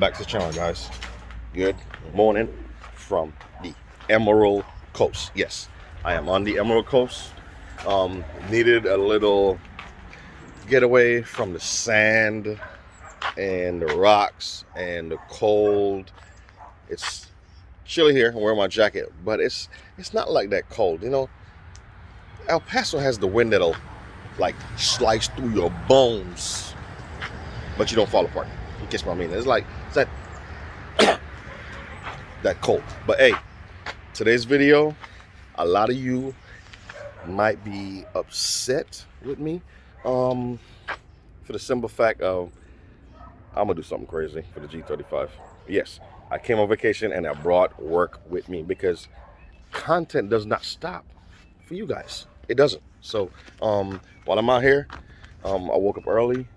back to the channel, guys. Good morning from the Emerald Coast. Yes, I am on the Emerald Coast. Needed a little getaway from the sand and the rocks and the cold. It's chilly here. I'm wearing my jacket, but it's not like that cold. You know, El Paso has the wind that'll like slice through your bones, but you don't fall apart. You catch what I mean? It's that that cold. But hey, today's video, a lot of you might be upset with me for the simple fact of I'm gonna do something crazy for the G35. Yes, I came on vacation and I brought work with me because content does not stop for you guys. It doesn't. So while I'm out here, I woke up early.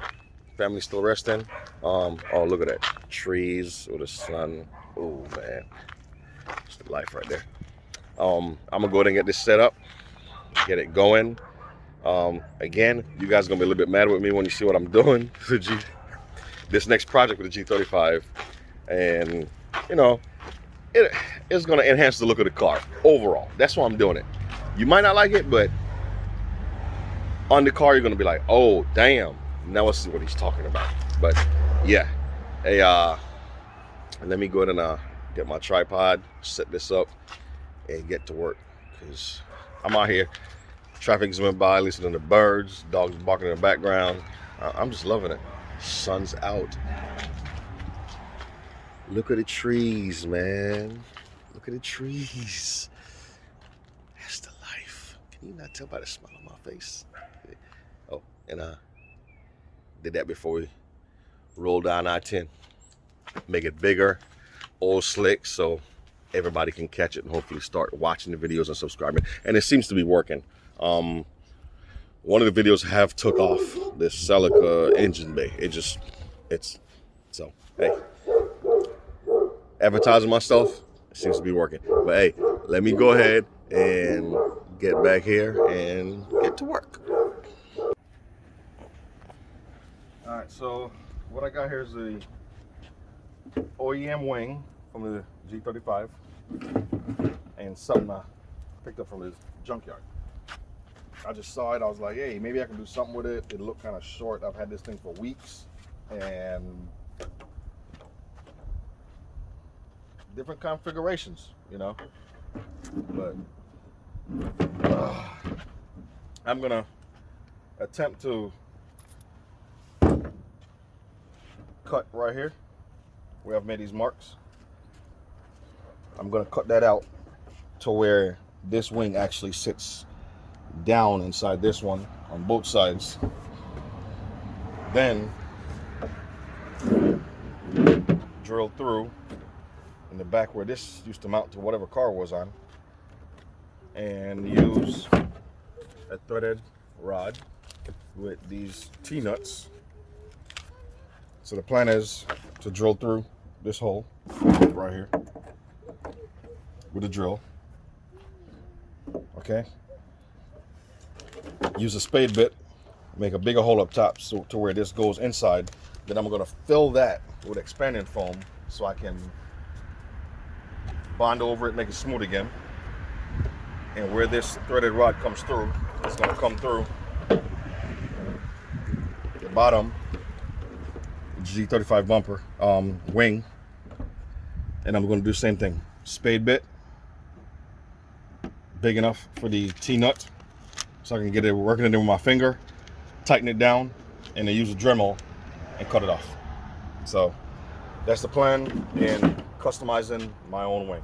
Family's still resting. Oh, look at that. Trees with the sun. Oh, man. It's the life right there. I'm going to go ahead and get this set up. Get it going. Again, you guys are going to be a little bit mad with me when you see what I'm doing for this next project with the G35. And, you know, it's going to enhance the look of the car overall. That's why I'm doing it. You might not like it, but on the car, you're going to be like, oh, damn. Now let's see what he's talking about. But yeah, hey, let me go ahead and get my tripod, set this up, and get to work. Because I'm out here, traffic's went by, listening to birds, dogs barking in the background. I'm just loving it. Sun's out. Look at the trees, man. Look at the trees. That's the life. Can you not tell by the smile on my face? Oh, and did that before we roll down I-10. Make it bigger, all slick, so everybody can catch it and hopefully start watching the videos and subscribing. And it seems to be working. One of the videos have took off, this Celica engine bay. So, hey, advertising myself, it seems to be working. But hey, let me go ahead and get back here and get to work. All right, so what I got here is the OEM wing from the G35 and something I picked up from this junkyard. I just saw it, I was like, hey, maybe I can do something with it. It looked kind of short. I've had this thing for weeks and different configurations, you know, but I'm gonna attempt to cut right here where I've made these marks. I'm gonna cut that out to where this wing actually sits down inside this one on both sides. Then drill through in the back where this used to mount to whatever car was on, and use a threaded rod with these T-nuts. So the plan is to drill through this hole right here with a drill. Okay. Use a spade bit, make a bigger hole up top so to where this goes inside. Then I'm gonna fill that with expanding foam so I can bond over it, make it smooth again. And where this threaded rod comes through, it's gonna come through the bottom G35 bumper wing, and I'm going to do the same thing. Spade bit, big enough for the T-nut, so I can get it working it in with my finger, tighten it down, and then use a Dremel and cut it off. So that's the plan in customizing my own wing.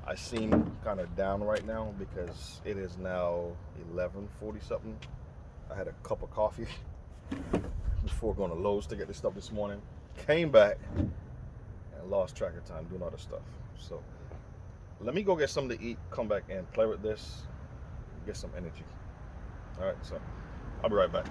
I seem kind of down right now because it is now 11:40 something. I had a cup of coffee before going to Lowe's to get this stuff this morning. Came back and lost track of time doing other stuff. So let me go get something to eat, come back and play with this, get some energy. All right, so I'll be right back.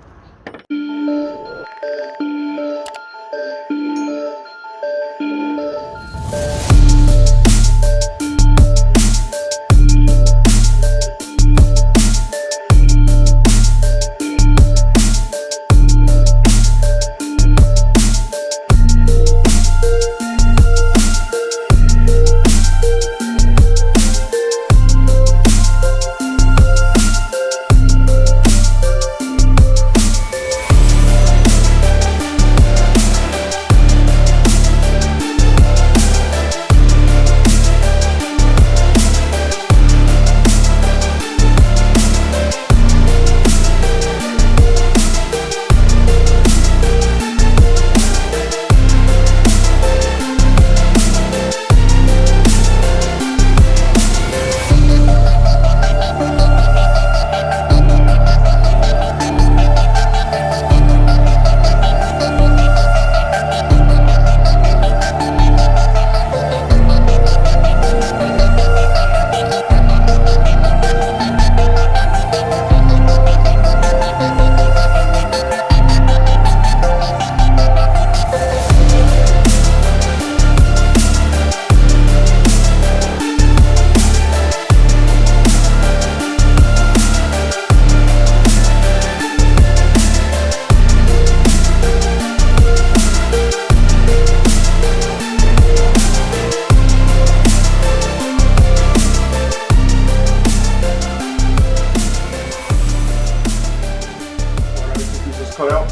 cut out.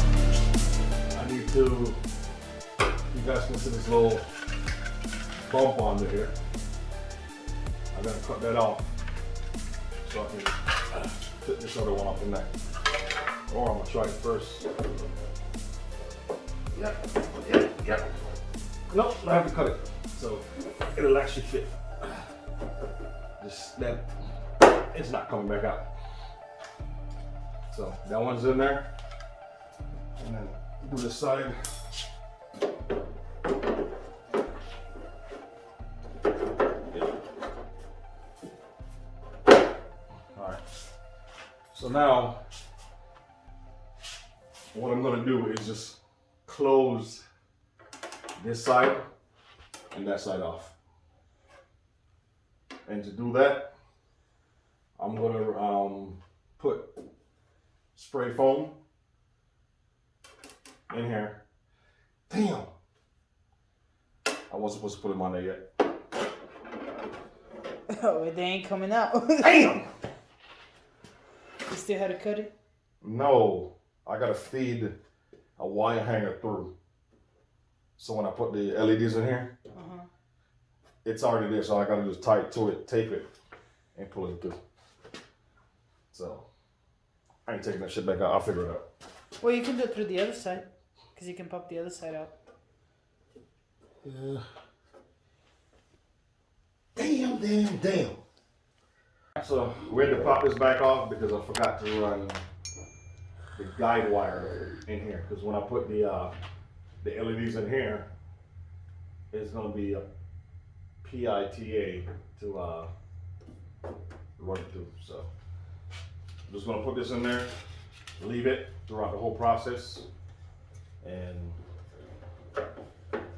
I need to, you guys can see this little bump on here. I gotta cut that off so I can fit this other one up in there. Or I'm gonna try it first. Yep. Nope, I have to cut it. So it'll actually fit. Just that, it's not coming back out. So that one's in there. And then do the side. Alright. So now what I'm gonna do is just close this side and that side off. And to do that, I'm gonna put spray foam in here. Damn! I wasn't supposed to put them on there yet. Oh, they ain't coming out. Damn! You still had to cut it? No, I gotta feed a wire hanger through. So when I put the LEDs in here, it's already there, so I gotta just tie it to it, tape it, and pull it through. So I ain't taking that shit back out. I'll figure it out. Well, you can do it through the other side, because you can pop the other side out. Yeah. Damn. So we had to pop this back off because I forgot to run the guide wire in here. Because when I put the LEDs in here, it's gonna be a PITA to run it through. So I'm just gonna put this in there, leave it throughout the whole process, and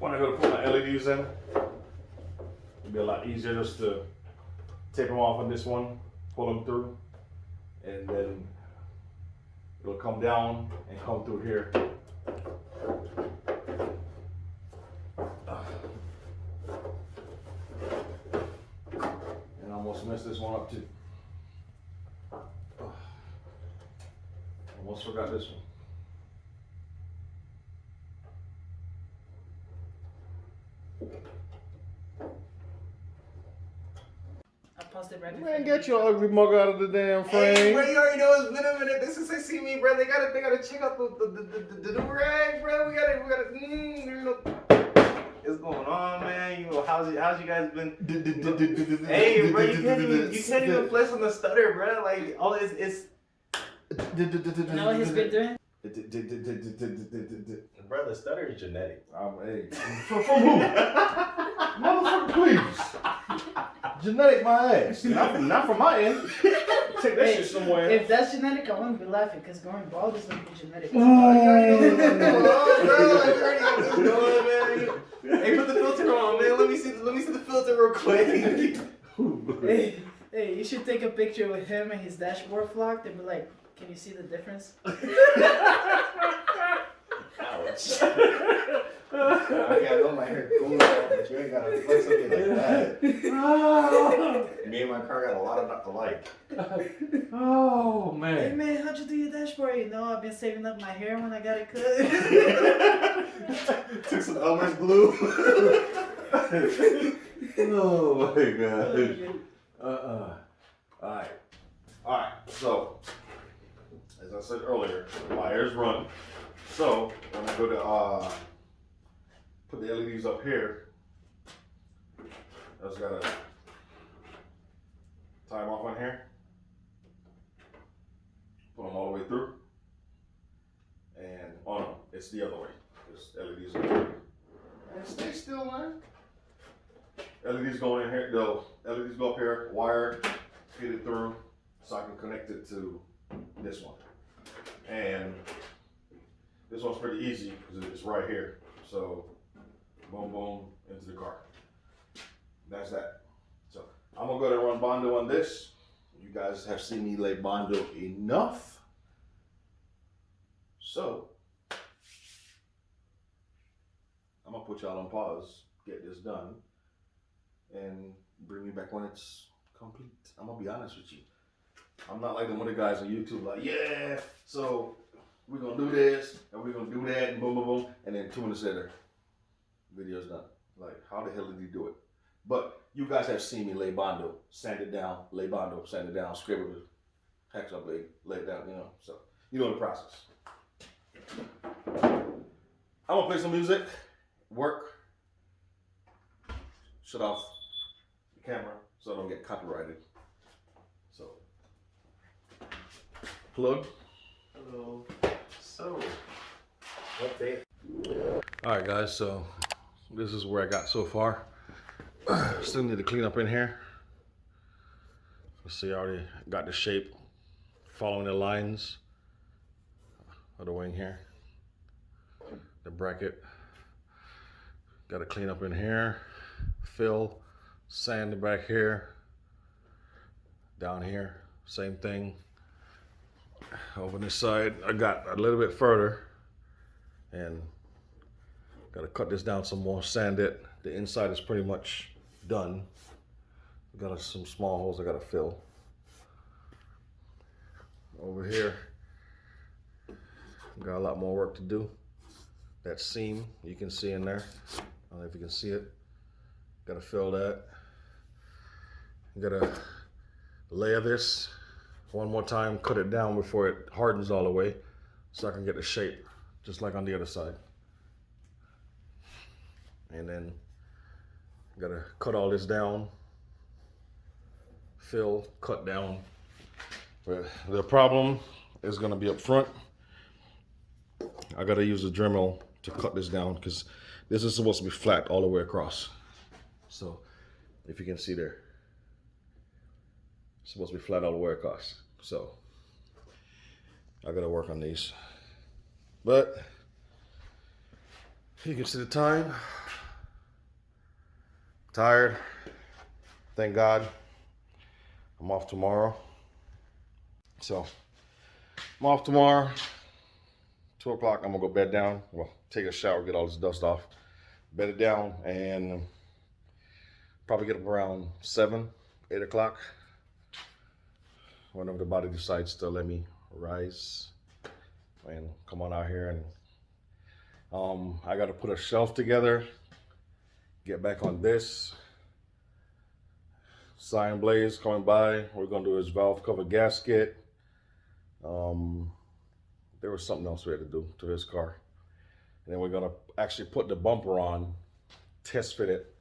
when I go to put my LEDs in, it'll be a lot easier just to take them off on this one, pull them through, and then it'll come down and come through here. And I almost messed this one up too. Almost forgot this one. I paused it right before. Man, get your ugly mug out of the damn frame. Hey, bro, you already know it's been a minute. This is they see me, bro. They gotta check out the new rag, bro. We gotta. What's going on, man? You know, how's you guys been? Hey, bro, you can't even flex on the stutter, bro. Like all it's. You know what he's been doing? Bro, the stutter is genetic. Hey, from who? Motherfucker, please. Genetic my ass. Not from my end. Take that shit somewhere. If that's genetic, I wouldn't be laughing, because going bald is going to be genetic. You already know what's going on, bro. You already know what's going on, man. Hey, put the filter on, man. Let me see the filter real quick. Hey, you should take a picture with him and his dashboard flocked and be like, can you see the difference? Ouch. Okay, I know my hair cool, but you ain't gotta flex something like that. Me and my car got a lot of alike. Oh Hey man. man, how'd you do your dashboard? You know, I've been saving up my hair when I got it cut. Took some Elmer's glue. Oh my god. Alright, so as I said earlier, my hair's run. So when I go to put the LEDs up here, I just gotta tie them off on here, put them all the way through, and oh no, it's the other way. There's LEDs up here. And stay still, man. LEDs go in here, LEDs go up here, wire, feed it through, so I can connect it to this one. And this one's pretty easy because it's right here. So boom, boom, into the car. That's that. So I'm gonna go ahead and run Bondo on this. You guys have seen me lay Bondo enough. So I'm gonna put y'all on pause, get this done, and bring you back when it's complete. I'm gonna be honest with you. I'm not like them other guys on YouTube like, yeah. So we're gonna do this, and we're gonna do that, and boom, boom, boom, and then 2 minutes later, video's done. Like, how the hell did he do it? But you guys have seen me lay bondo, sand it down, lay bondo, sand it down, scribble it, hex up, lay it down, you know. So you know the process. I'm gonna play some music, work, shut off the camera so I don't get copyrighted. So, plug. Hello. So, update. All right, guys. So this is where I got so far. Still need to clean up in here. Let's see, I already got the shape, following the lines of the wing here. The bracket. Got to clean up in here. Fill, sand the back here. Down here, same thing. Over this side, I got a little bit further, and got to cut this down some more, sand it. The inside is pretty much done. Got some small holes I got to fill. Over here, got a lot more work to do. That seam you can see in there. I don't know if you can see it. Got to fill that. Got to layer this one more time, cut it down before it hardens all the way, so I can get the shape just like on the other side. And then gotta cut all this down, fill, cut down. But the problem is gonna be up front. I gotta use a Dremel to cut this down because this is supposed to be flat all the way across. So if you can see there, it's supposed to be flat all the way across. So I gotta work on these. But you can see the time. Tired. Thank God. I'm off tomorrow. So I'm off tomorrow. 2 o'clock, I'm gonna go bed down. Well, take a shower, get all this dust off. Bed it down, and probably get up around 7, 8 o'clock. Whenever the body decides to let me rise and come on out here. And I got to put a shelf together, get back on this. Sign Blaze coming by. We're going to do his valve cover gasket. There was something else we had to do to his car. And then we're going to actually put the bumper on, test fit it.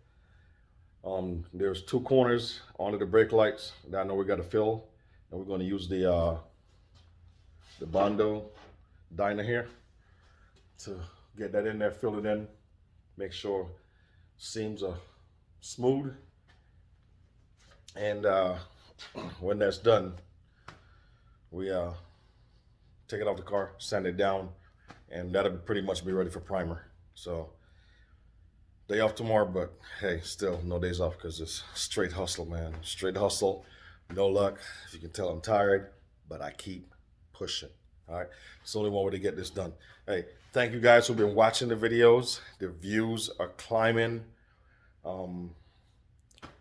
There's 2 corners onto the brake lights that I know we got to fill. And we're going to use the Bondo Dyna here to get that in there, fill it in, make sure seams are smooth. And when that's done, we take it off the car, sand it down, and that'll pretty much be ready for primer. So day off tomorrow, but hey, still no days off because it's straight hustle, man. Straight hustle. No luck. If you can tell, I'm tired, but I keep pushing. All right, it's the only one way to get this done. Hey, thank you guys who've been watching the videos. The views are climbing.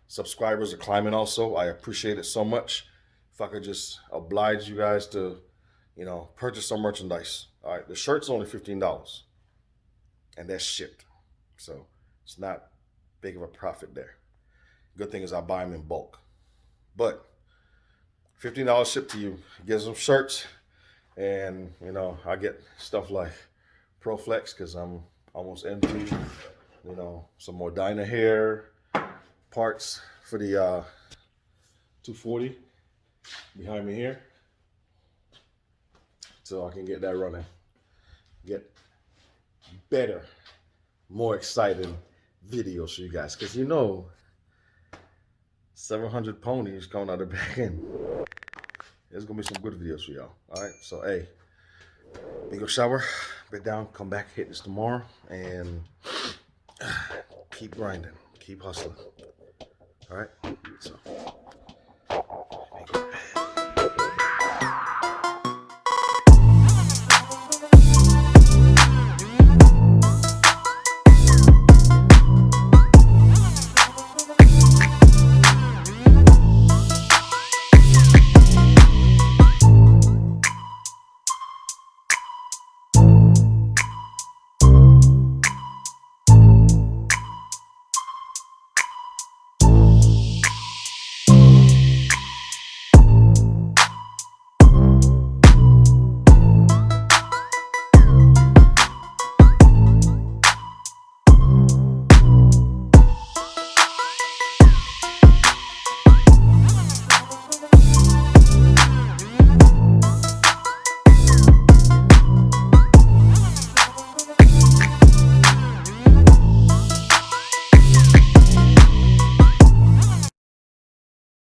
Subscribers are climbing also. I appreciate it so much. If I could just oblige you guys to, you know, purchase some merchandise. All right, the shirt's only $15, and that's shipped, so it's not big of a profit there. Good thing is I buy them in bulk, but $15 shipped to you. Get some shirts, and you know, I get stuff like ProFlex because I'm almost empty. You know, some more Dyna hair parts for the 240 behind me here, so I can get that running. Get better, more exciting videos for you guys, because you know 700 ponies coming out of the back end. There's gonna be some good videos for y'all. All right, so hey, me go shower, bed down, come back, hit this tomorrow, and keep grinding, keep hustling. All right, so